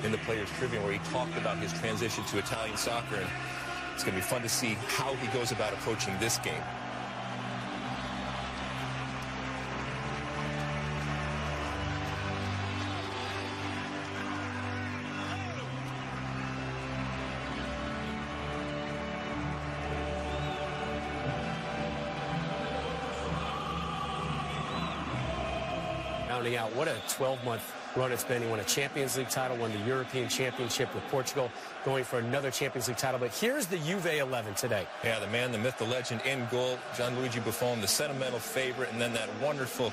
in the Players' Tribune where he talked about his transition to Italian soccer, and it's going to be fun to see how he goes about approaching this game. Rounding out, what a 12-month run it's been. He won a Champions League title, won the European Championship with Portugal, going for another Champions League title. But here's the Juve 11 today. Yeah, the man, the myth, the legend in goal, Gianluigi Buffon, the sentimental favorite, and then that wonderful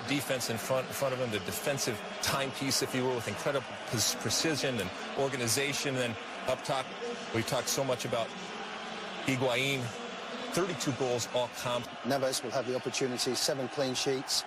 defense in front of him, the defensive timepiece, if you will, with incredible precision and organization. And then up top, we've talked so much about Higuain, 32 goals, all comp. Neves will have the opportunity, 7 clean sheets.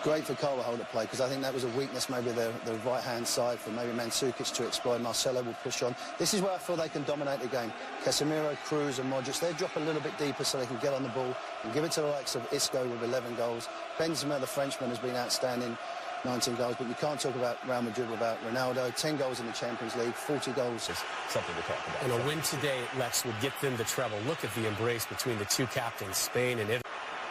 Great for Carvajal to play, because I think that was a weakness, maybe the right-hand side for maybe Mandzukic to exploit. Marcelo will push on. This is where I feel they can dominate the game. Casemiro, Cruz and Modric, they drop a little bit deeper so they can get on the ball and give it to the likes of Isco with 11 goals. Benzema, the Frenchman, has been outstanding, 19 goals, but you can't talk about Real Madrid without Ronaldo. 10 goals in the Champions League, 40 goals. Just something to talk about. And a win today, Lex, would get them the treble. Look at the embrace between the two captains, Spain and Italy.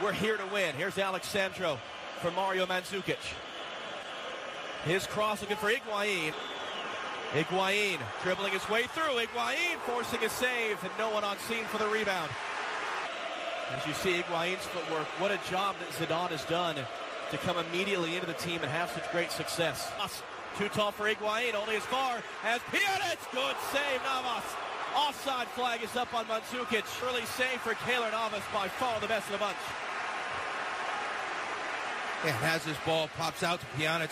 We're here to win. Here's Alexandro for Mario Mandzukic. His cross looking for Higuain. Higuain dribbling his way through. Higuain forcing a save, and no one on scene for the rebound. As you see Higuain's footwork, what a job that Zidane has done to come immediately into the team and have such great success. Too tall for Higuain, only as far as Pjanic. Good save, Navas. Offside flag is up on Mandzukic. Early save for Keylor Navas, by far the best of the bunch. And as this ball pops out to Pjanic,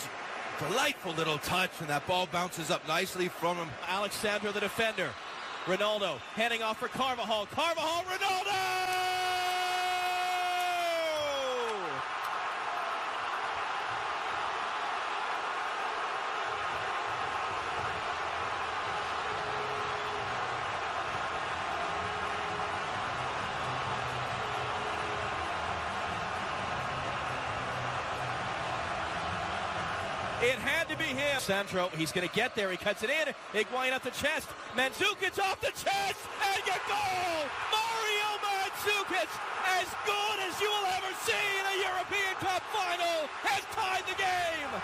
delightful little touch, and that ball bounces up nicely from him. Alexandro, the defender. Ronaldo heading off for Carvajal. Carvajal, Ronaldo! It had to be him. Sandro, he's going to get there. He cuts it in. Higuain up the chest. Mandzukic off the chest. And a goal! Mario Mandzukic, as good as you will ever see in a European Cup final, has tied the game.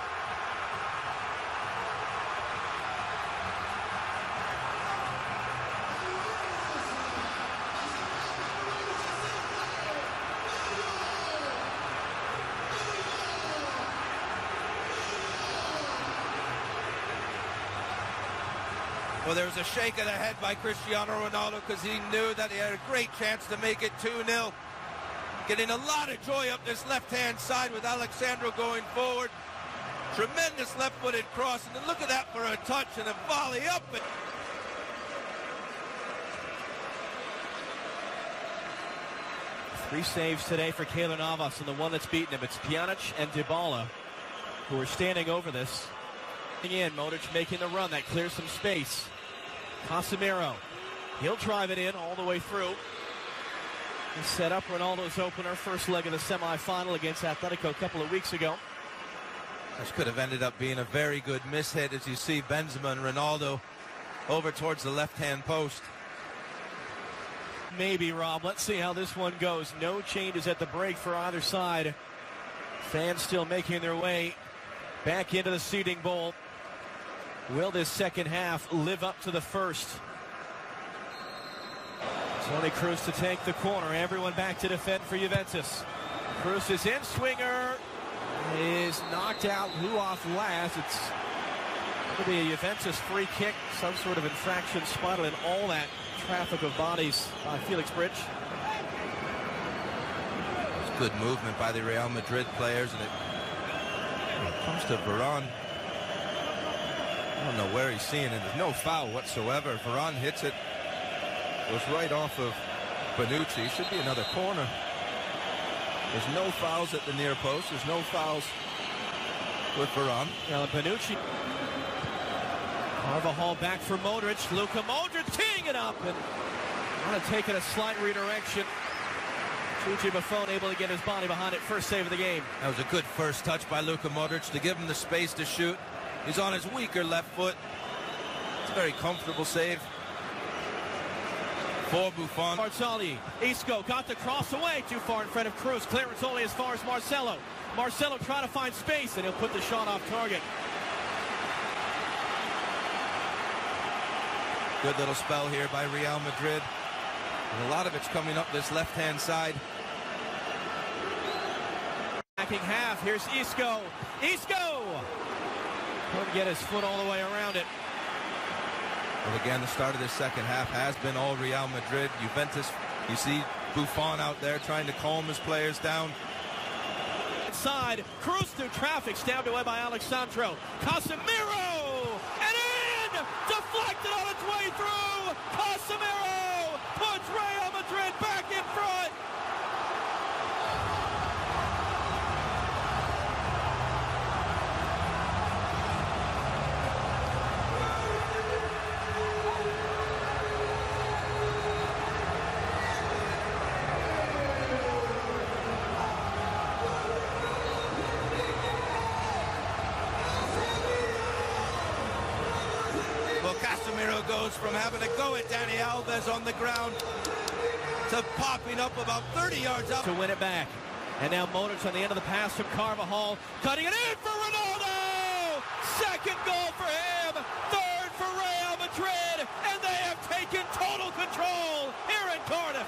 Well, there was a shake of the head by Cristiano Ronaldo because he knew that he had a great chance to make it 2-0. Getting a lot of joy up this left-hand side with Alexandro going forward. Tremendous left-footed cross, and then look at that for a touch and a volley up. 3 saves today for Keylor Navas, and the one that's beaten him, it's Pjanic and Dybala who are standing over this. In, Modric making the run, that clears some space. Casemiro, he'll drive it in all the way through. He set up Ronaldo's opener, first leg of the semifinal against Atletico a couple of weeks ago. This could have ended up being a very good mishit as you see Benzema and Ronaldo over towards the left-hand post. Maybe, Rob. Let's see how this one goes. No changes at the break for either side. Fans still making their way back into the seating bowl. Will this second half live up to the first? Toni Kroos to take the corner. Everyone back to defend for Juventus. Kroos is in. Swinger is knocked out. Who off last? It's going to be a Juventus free kick. Some sort of infraction spotted in all that traffic of bodies by Felix Bridge. It's good movement by the Real Madrid players, and it comes to Varane. I don't know where he's seeing it. There's no foul whatsoever. Varane hits it. Goes right off of Bonucci. Should be another corner. There's no fouls at the near post. There's no fouls with Varane. Bonucci. Carvajal back for Modric. Luka Modric teeing it up and kind of taking a slight redirection. Gianluigi Buffon able to get his body behind it. First save of the game. That was a good first touch by Luka Modric to give him the space to shoot. He's on his weaker left foot. It's a very comfortable save for Buffon. Marzali, Isco got the cross away, too far in front of Cruz. Clearance only as far as Marcelo. Marcelo trying to find space, and he'll put the shot off target. Good little spell here by Real Madrid. And a lot of it's coming up this left-hand side. Backing half, here's Isco. Isco! Couldn't get his foot all the way around it. Well, again, the start of this second half has been all Real Madrid. Juventus, you see Buffon out there trying to calm his players down. Inside, Cruz through traffic, stabbed away by Alexandro. Casemiro! And in! Deflected on its way through! Casemiro puts Real Madrid back in front! Casemiro goes from having to go at Dani Alves on the ground to popping up about 30 yards out to win it back. And now Modric on the end of the pass from Carvajal, cutting it in for Ronaldo! Second goal for him, third for Real Madrid, and they have taken total control here in Cardiff.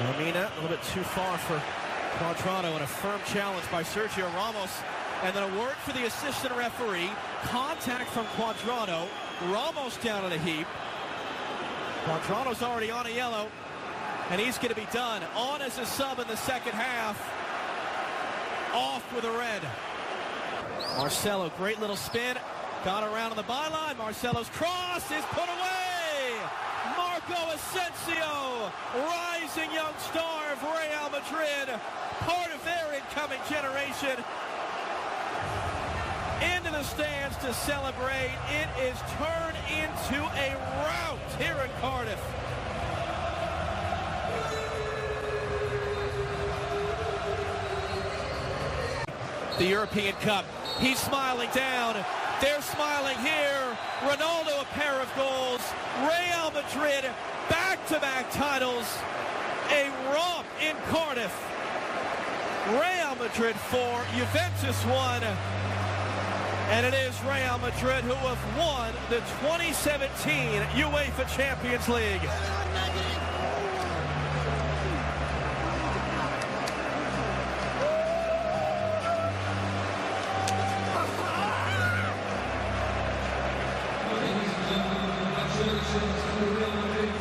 Lamina, a little bit too far for Cuadrado, and a firm challenge by Sergio Ramos. And then a word for the assistant referee. Contact from Cuadrado. Ramos down in a heap. Cuadrado's already on a yellow, and he's going to be done. On as a sub in the second half. Off with a red. Marcelo, great little spin. Got around on the byline. Marcelo's cross is put away. Marco Asensio, rising young star of Real Madrid, part of their incoming generation, into the stands to celebrate. It is turned into a rout here in Cardiff. The European Cup, he's smiling down. They're smiling here. Ronaldo, a pair of goals. Real Madrid, back-to-back titles. A romp in Cardiff. Real Madrid 4, Juventus 1. And it is Real Madrid who have won the 2017 UEFA Champions League.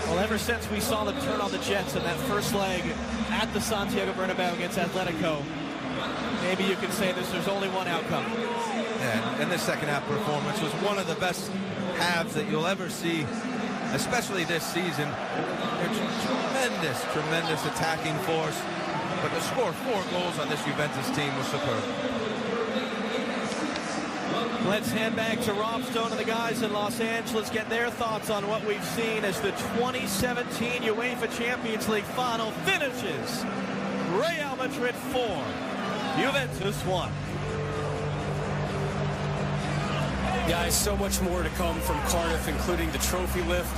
Well, ever since we saw them turn on the Jets in that first leg at the Santiago Bernabeu against Atletico, maybe you can say there's only one outcome. Yeah, and this second half performance was one of the best halves that you'll ever see, especially this season. They're tremendous attacking force, but to score 4 goals on this Juventus team was superb. Let's head back to Rob Stone and the guys in Los Angeles, get their thoughts on what we've seen as the 2017 UEFA Champions League final finishes. Real Madrid 4, Juventus 1. Guys, so much more to come from Cardiff, including the trophy lift.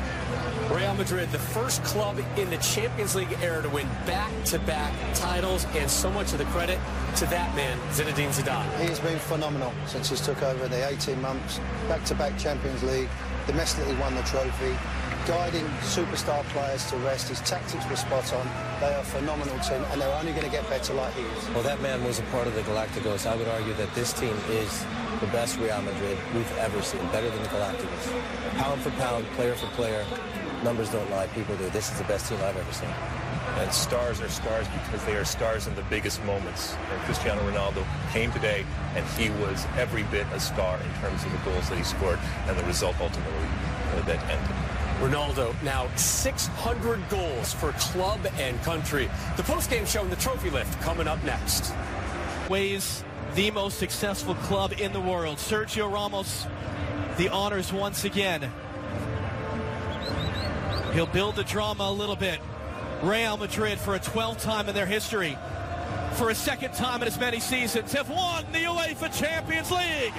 Real Madrid, the first club in the Champions League era to win back-to-back titles, and so much of the credit to that man, Zinedine Zidane. He's been phenomenal since he's took over the 18 months. Back-to-back Champions League, domestically won the trophy, guiding superstar players to rest. His tactics were spot on. They are a phenomenal team, and they're only going to get better like he is. Well, that man was a part of the Galacticos. I would argue that this team is the best Real Madrid we've ever seen, better than the Galacticos. Pound for pound, player for player, numbers don't lie, people do. This is the best team I've ever seen. And stars are stars because they are stars in the biggest moments. And Cristiano Ronaldo came today, and he was every bit a star in terms of the goals that he scored and the result ultimately that ended. Ronaldo now 600 goals for club and country. The postgame show and the trophy lift coming up next. Ways the most successful club in the world. Sergio Ramos, the honors once again. He'll build the drama a little bit. Real Madrid, for a 12th time in their history, for a second time in as many seasons, have won the UEFA Champions League.